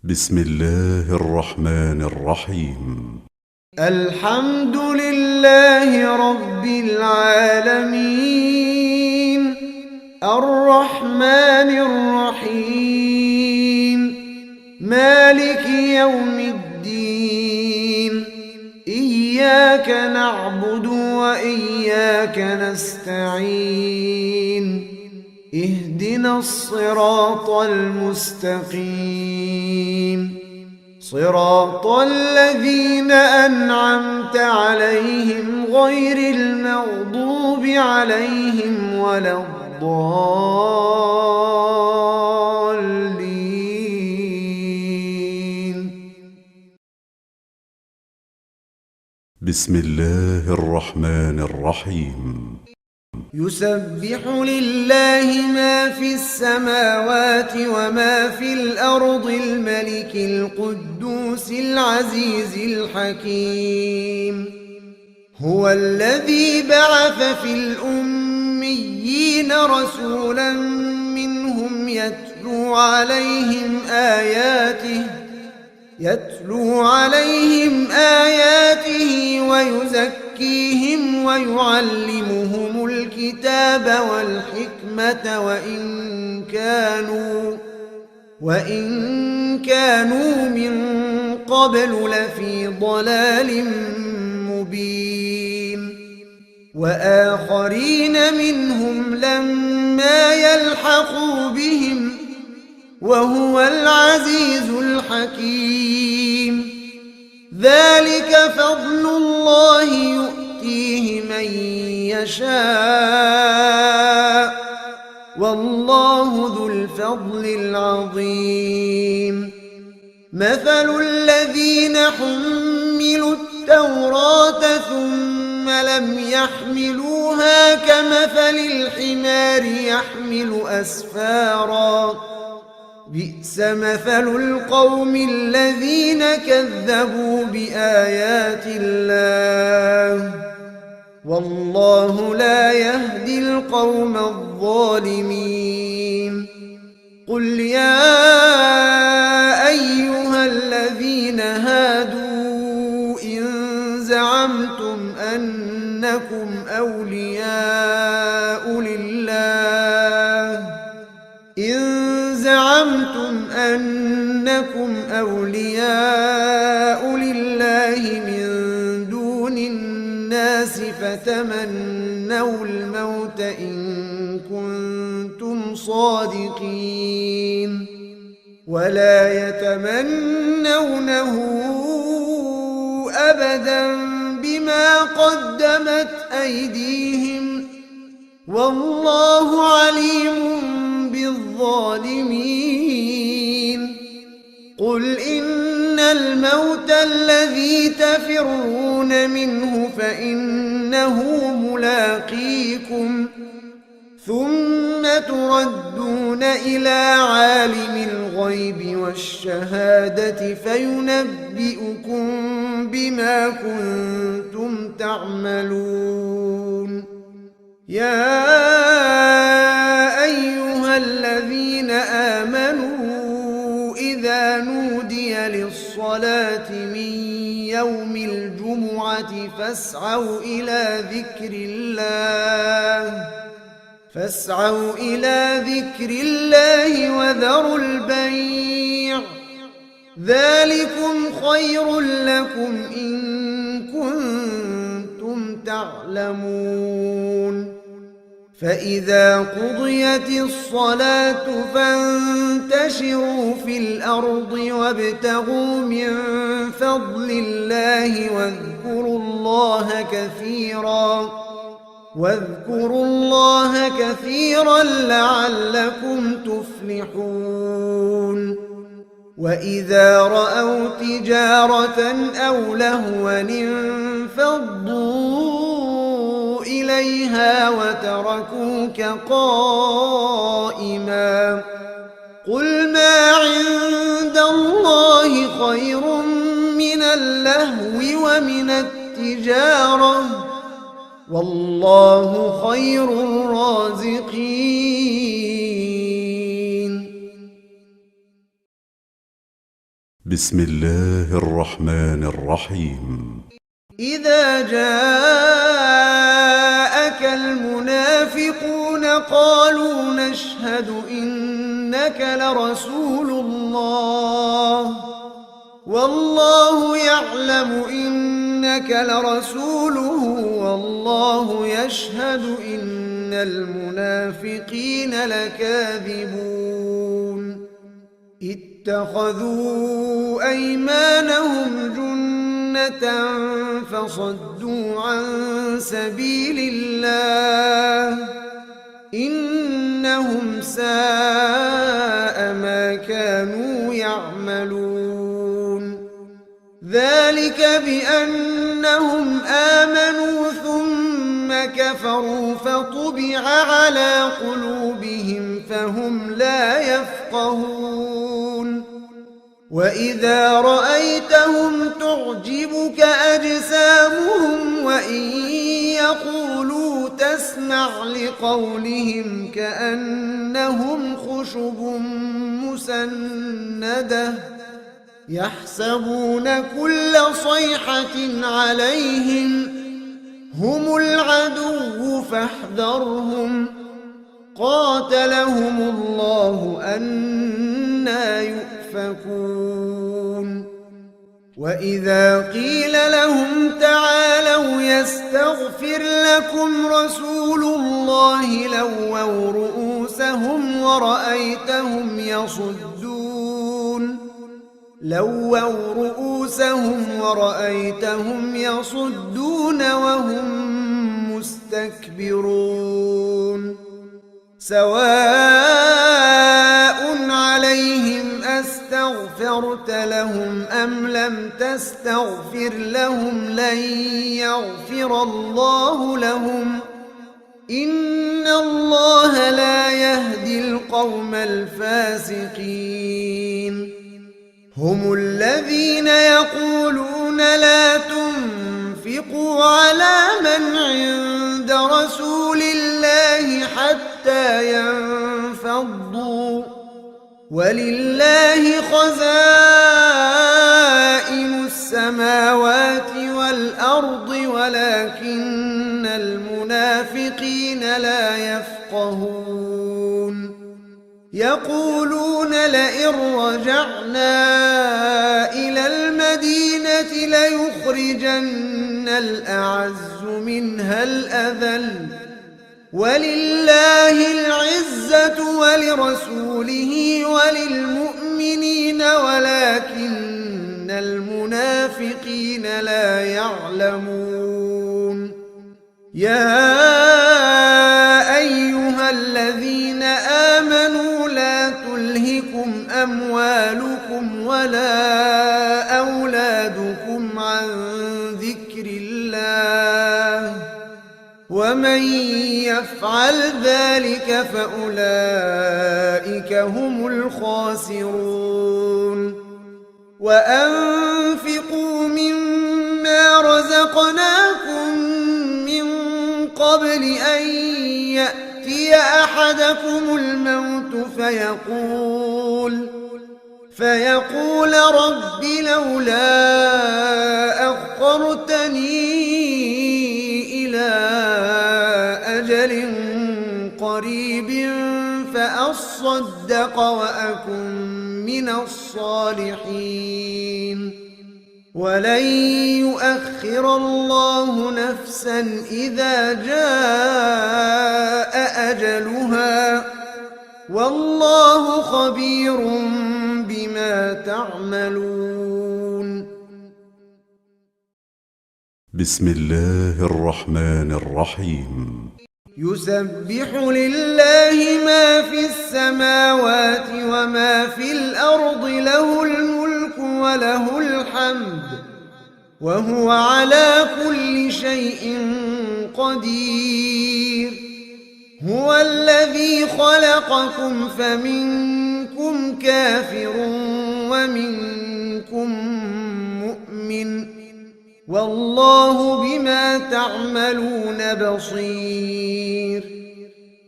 بسم الله الرحمن الرحيم. الحمد لله رب العالمين، الرحمن الرحيم، مالك يوم الدين. إياك نعبد وإياك نستعين. اهدنا الصراط المستقيم، صراط الذين أنعمت عليهم غير المغضوب عليهم ولا الضالين. بسم الله الرحمن الرحيم. يسبح لله ما في السماوات وما في الأرض، الملك القدوس العزيز الحكيم. هو الذي بعث في الأميين رسولا منهم يتلو عليهم آياته ويزكيهم ويعلمهم الكتاب والحكمة وإن كانوا من قبل لفي ضلال مبين. وآخرين منهم لما يلحقوا بهم، وهو العزيز الحكيم. ذلك فضل الله يؤتيه من يشاء، والله ذو الفضل العظيم. مثل الذين حملوا التوراة ثم لم يحملوها كمثل الحمار يحمل أسفارا، بئس مثل القوم الذين كذبوا بآيات الله، والله لا يهدي القوم الظالمين. قل يا أيها الذين هادوا إن زعمتم أنكم أولياء لله من دون الناس فتمنوا الموت إن كنتم صادقين، ولا يتمنونه أبدا بما قدمت أيديهم، والله عليم بالظالمين. قل إن الموت الذي تفرون منه فإنه ملاقيكم، ثم تردون إلى عالم الغيب والشهادة فينبئكم بما كنتم تعملون. يا أيها الذين آمنوا إذا نودي للصلاة من يوم الجمعة فاسعوا إلى ذكر الله وذروا البيع، ذلكم خير لكم إن كنتم تعلمون. فإذا قضيت الصلاة فانتشروا في الأرض وابتغوا من فضل الله واذكروا الله كثيرا لعلكم تفلحون. وإذا رأوا تجارة أو لهوا انفضوا إليها وتركوك قائما. قل ما عند الله خير من اللهو ومن التجارة، والله خير الرازقين. بسم الله الرحمن الرحيم. إذا جاءك المنافقون قالوا نشهد إنك لرسول الله والله يعلم إنك لرسوله والله يشهد إن المنافقين لكاذبون اتخذوا أيمانهم جنة فصدوا عن سبيل الله إنهم ساء ما كانوا يعملون ذلك بأنهم آمنوا ثم كفروا فطبع على قلوبهم فهم لا يفقهون وإذا رأيتهم تعجبك أجسامهم وإن يقولوا تسمع لقولهم كأنهم خشب مسندة يحسبون كل صيحة عليهم هم العدو فاحذرهم قاتلهم الله أنى يؤفكون وإذا قيل لهم تعالوا يستغفر لكم رسول الله لووا رؤوسهم ورأيتهم يصدون وهم مستكبرون سواء عليهم أستغفرت لهم أم لم تستغفر لهم لن يغفر الله لهم إن الله لا يهدي القوم الفاسقين هم الذين يقولون لا تنفقوا على من عند رسول الله حتى ينفضوا ولله خزائن السماوات والأرض ولكن المنافقين لا يفقهون يقولون لئن رجعنا إلى المدينة ليخرجن الأعز منها الأذل ولله العزة ولرسوله وللمؤمنين ولكن المنافقين لا يعلمون يا أيها الذين آمنوا لا تلهكم أموالكم ولا أولادكم عن ذكر الله ومن يفعل ذلك فأولئك هم الخاسرون وأنفقوا مما رزقناكم من قبل أن يأتي أحدكم الموت فيقول رب لولا أخرتني إلى أجل قريب فأصدق وأكن من الصالحين ولن يؤخر الله نفسا إذا جاء أجلها والله خبير بما تعملون بسم الله الرحمن الرحيم يسبح لله ما في السماوات وما في الأرض له الملك وله الحمد وهو على كل شيء قدير هو الذي خلقكم فمنكم كافر ومنكم مؤمن والله بما تعملون بصير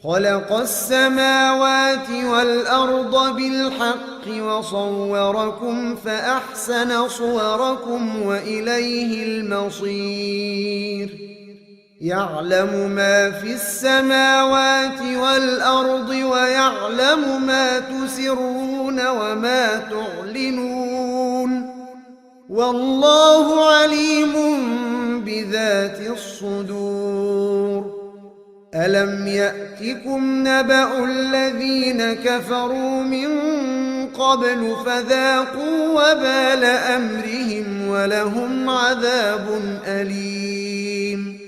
خلق السماوات والأرض بالحق وصوركم فأحسن صوركم وإليه المصير يعلم ما في السماوات والأرض ويعلم ما تسرون وما تعلنون والله عليم بذات الصدور ألم يأتكم نبأ الذين كفروا من قبل فذاقوا وبال أمرهم ولهم عذاب أليم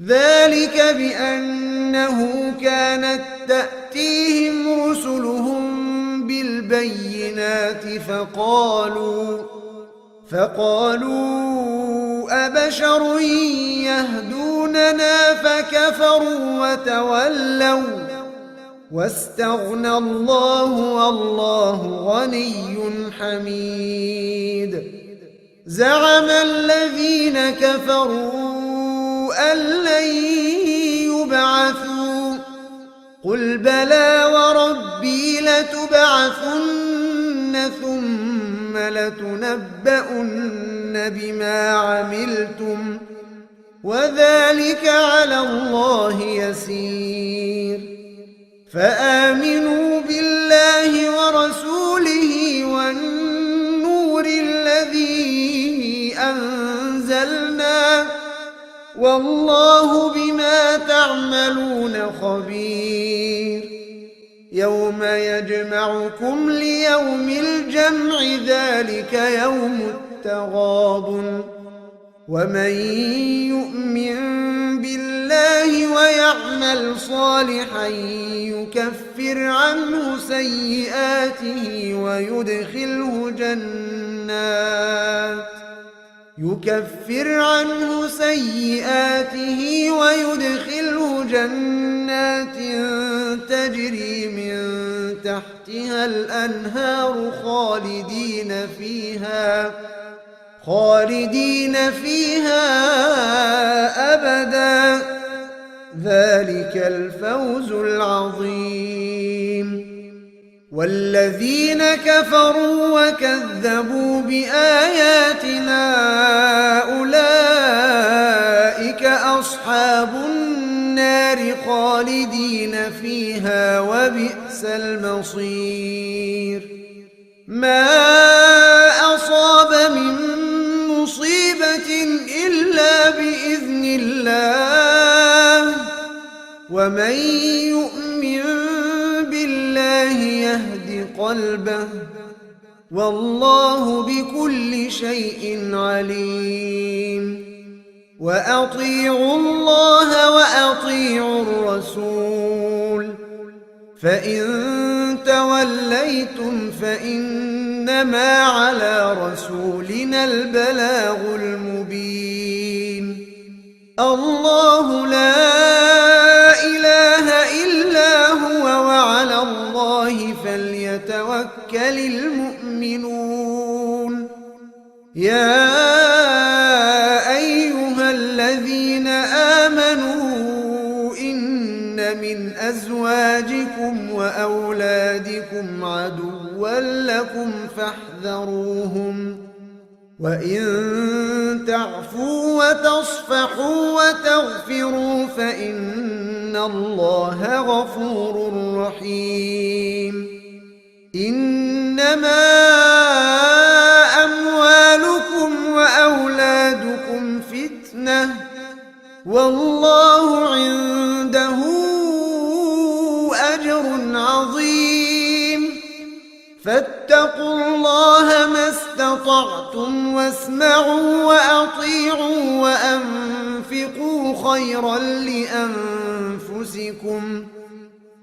ذلك بأنه كانت تأتيهم رسلهم بالبينات فقالوا أبشر يهدوننا فكفروا وتولوا واستغنى الله والله غني حميد زعم الذين كفروا أن لن يبعثوا قل بلى وربي لتبعثن ثم لتنبؤن بما عملتم وذلك على الله يسير فآمنوا بالله ورسوله والنور الذي أنزلنا والله بما تعملون خبير يوم يجمعكم ليوم الجمع ذلك يوم التغابن ومن يؤمن بالله ويعمل صالحا يكفر عنه سيئاته ويدخله جنات تجري من تحتها الأنهار خالدين فيها أبدا ذلك الفوز العظيم والذين كفروا وكذبوا بآياتنا أولئك أصحاب النار خالدين فيها وبئس المصير ما أصاب من مصيبة إلا بإذن الله ومن يؤمن بالله يهد قلبه والله بكل شيء عليم وأطيعوا الله وأطيعوا الرسول فإن توليتم فإنما على رسولنا البلاغ المبين الله لا إله إلا هو وعلى الله فليتوكل المؤمنون يا أيها الذين آمنوا إن من أزواجكم وأولادكم عدوا لكم فاحذروهم وإن تعفوا وتصفحوا وتغفروا فإن الله غفور رحيم إنما أموالكم وأولادكم فتنة والله عنده أجر عظيم فاتقوا الله ما استطعتم واسمعوا وأطيعوا وأنفقوا خيرا لأنفسكم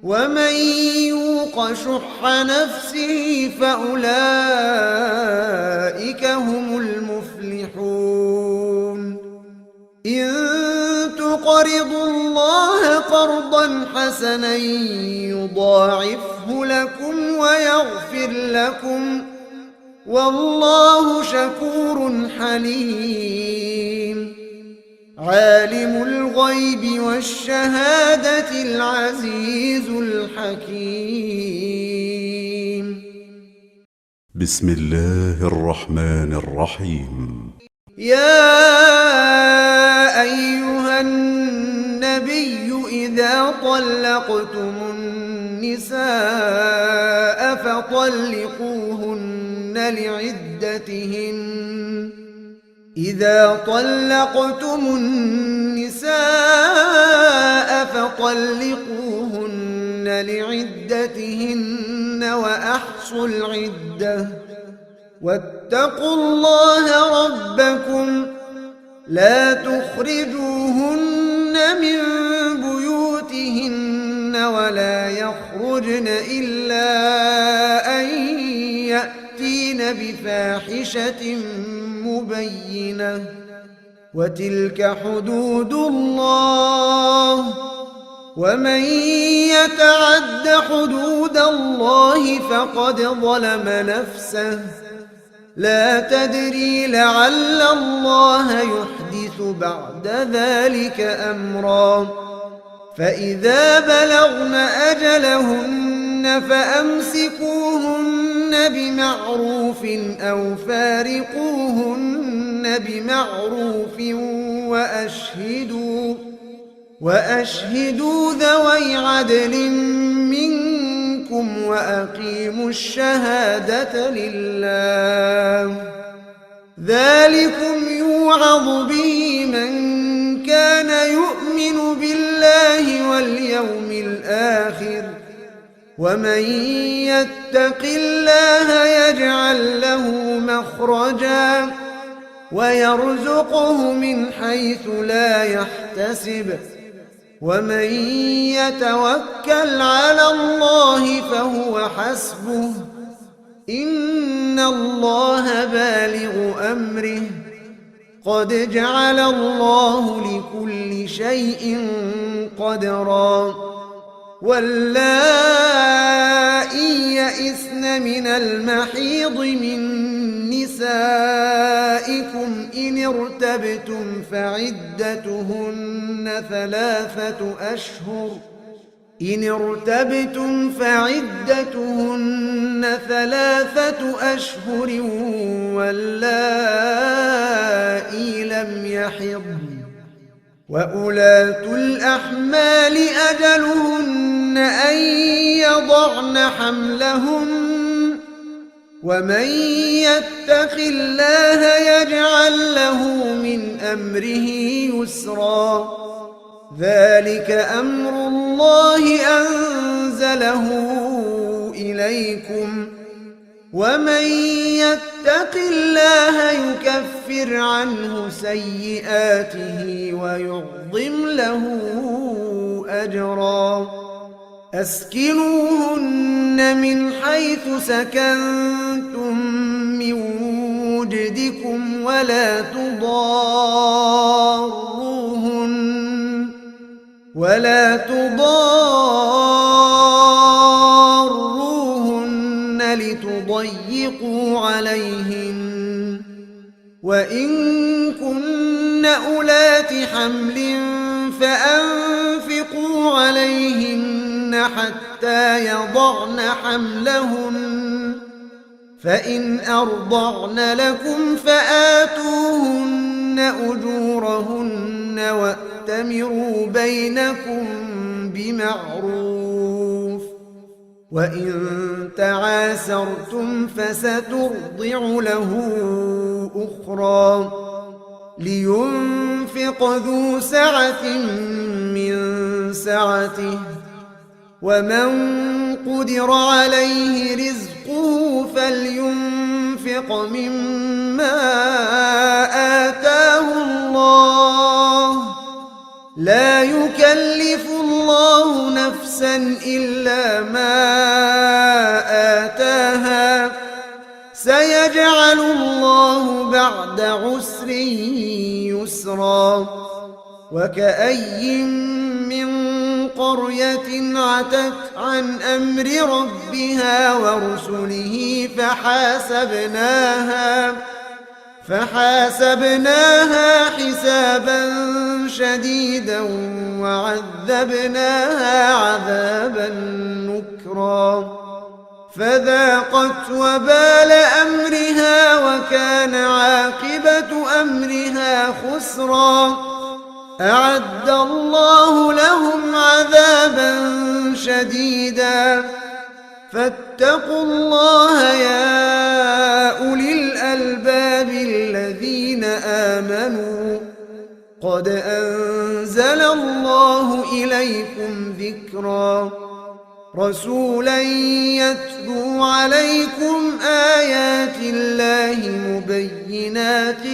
ومن يوق شح نفسه فأولئك هم المفلحون إن تقرضوا الله قرضا حسنا يضاعفه لكم ويغفر لكم والله شكور حليم عالم الغيب والشهادة العزيز الحكيم. بسم الله الرحمن الرحيم. يا أيها النبي إذا طلقتم النساء فطلقوهن لعدتهن وأحصوا العدة واتقوا الله ربكم لا تخرجوهن من بيوتهن ولا يخرجن إلا أن يأتين بفاحشة مبينة وتلك حدود الله ومن يتعد حدود الله فقد ظلم نفسه لا تدري لعل الله يحدث بعد ذلك أمرا فإذا بلغن أجلهن فأمسكوهن بمعروف أو فارقوهن بمعروف وأشهدوا ذوي عدل منكم وأقيموا الشهادة لله ذلكم يوعظ به من كان يؤمن بالله واليوم الآخر ومن يتق الله يجعل له مخرجا ويرزقه من حيث لا يحتسب ومن يتوكل على الله فهو حسبه إن الله بالغ أمره قد جعل الله لكل شيء قدرا واللائي يئسن من المحيض من نسائكم إن ارتبتم فعدتهن ثلاثة أشهر واللائي لم يحضن وأولاة الأحمال أجلهن أن يضعن حملهن ومن يتق الله يجعل له من أمره يسرا ذلك أمر الله أنزله إليكم ومن يتق الله يكفر عنه سيئاته ويعظم له أجرا أسكنوهن من حيث سكنتم من وجدكم ولا تضاروهن لتضيقوا عليهن وإن كن أولات حمل فأنفقوا عليهن حتى يضعن حملهن فإن أرضعن لكم فآتوهن أجورهن وأتمروا بينكم بمعروف وإن تعاسرتم فسترضع له أخرى لينفق ذو سعة من سعته ومن قدر عليه رزقه فلينفق مما آتاه الله لا يكلف الله نفسا إلا ما آتاها سيجعل الله بعد عسر يسرا وكأي من قرية عتت عن أمر ربها ورسله فحاسبناها حسابا شديدا وعذبناها عذابا نكرا فذاقت وبال أمرها وكان عاقبة أمرها خسرا أعد الله لهم عذابا شديدا فاتقوا الله يا أولي الألباب الذين آمنوا قد أنزل الله إليكم ذكرا رسولا يتلو عليكم آيات الله مبينات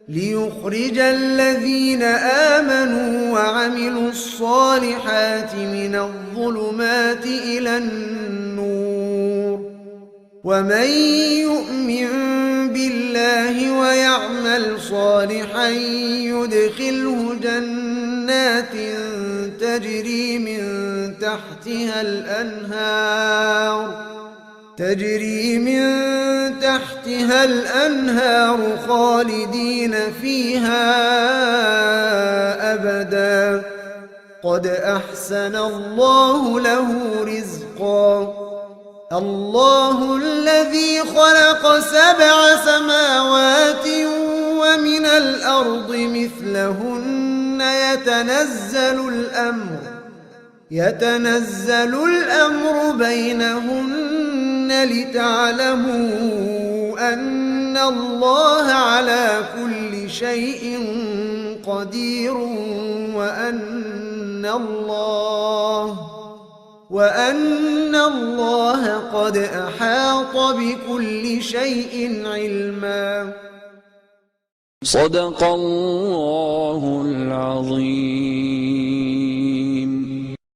ليخرج الذين آمنوا وعملوا الصالحات من الظلمات إلى النور ومن يؤمن بالله ويعمل صالحا يدخله جنات تجري من تحتها الأنهار خالدين فيها أبدا قد أحسن الله له رزقا الله الذي خلق 7 سماوات ومن الأرض مثلهن يتنزل الأمر بينهن لتعلموا أن الله على كل شيء قدير وأن الله قد أحاط بكل شيء علما صدق الله العظيم.